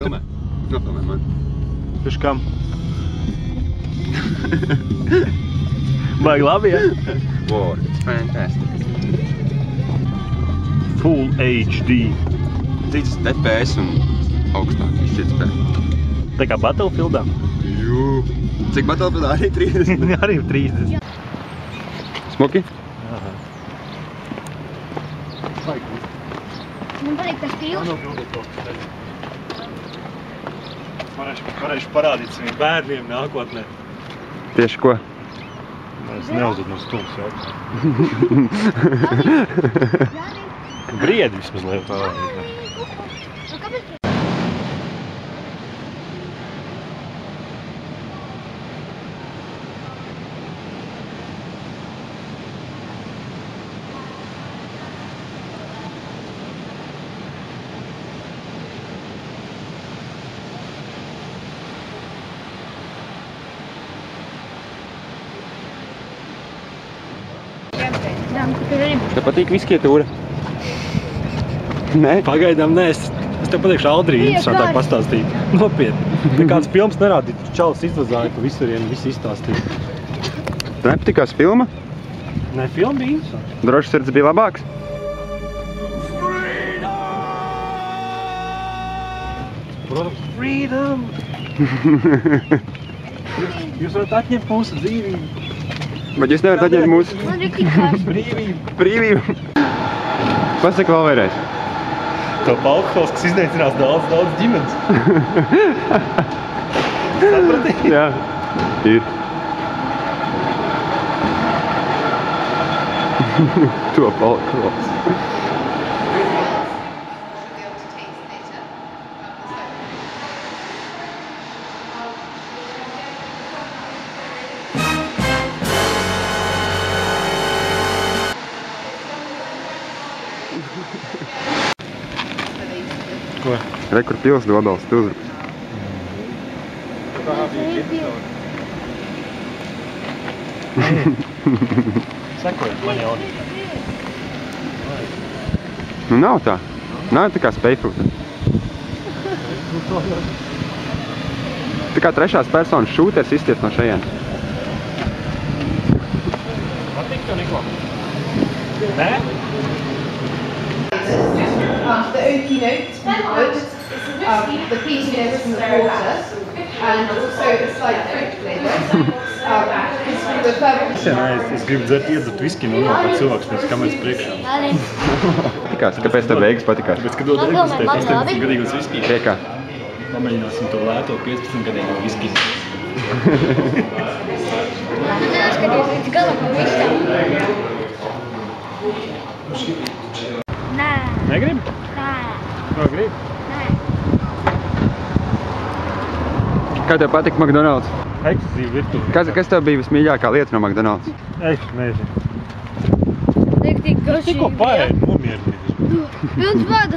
Nofilmē. Nofilmē man. Priekš kam? Baigi labi, ja? Wow, it's fantastic. Full HD. Cits FPS un augstāk izšķirtspēja. Tā kā Battlefieldā? Jū. Cik Battlefieldā arī 30? Arī 30. Smuki? Aha. Man patīk tas pils. Varēšu parādīt saviem bērniem nākotnē. Tieši ko? Es neuzdod no stūras jautājumu. Briedi vismaz lielu parādīt. Tev patīk viskietūra? Nē? Pagaidām nē, es tev pateikšu Aldrī interesantāk pastāstīt. Nopietni. Nekāds films nerādīt, čalis izvazāja pa visurien, visu izstāstīja. Tev nepatikās filma? Nē, filma bija interesanti. Drošs sirds bija labāks? Protams, freedom! Jūs varat atņemt mūsu dzīvību. Bet jūs nevarat atņemt mūsu Man ir tikās. brīvību. Pasaka vēl vēlreiz. Top alkohols, kas izneicinās daudz ģimenes. Sapratīji? Jā, ir. Top alkohols. Ko? Re, kur pils dobels, tu uzrupi. Sekojiet man jau. Nu nav tā. Nav tā kā spējfrūta. Tā kā trešās personas šūters izstiet no šajienes. Patīk tev, Niko? Nē? The oaky notes from the wood, the peaty notes from the water, and also a slight fruit flavour. Es gribu iedzert viski normāli kā cilvēks pēc kameras priekšā. Patikās, kāpēc tev beigas patikās? Tāpēc, kad dod degustēt 18 gadīgos viski, Priekā. pamēģināsim to lēto 15 gadīgo viski. Skaties līdz galam pa visam. Nē. Negribi? Nē. Ko gribi? Nē. Kā tev patika McDonald's? Ekskluzīva virtuve. Kas tev bija vismīļākā lieta no McDonald's? Es nezinu. Tik garšīgi. Tikko paēdi, nomierinies. Pilns bāda.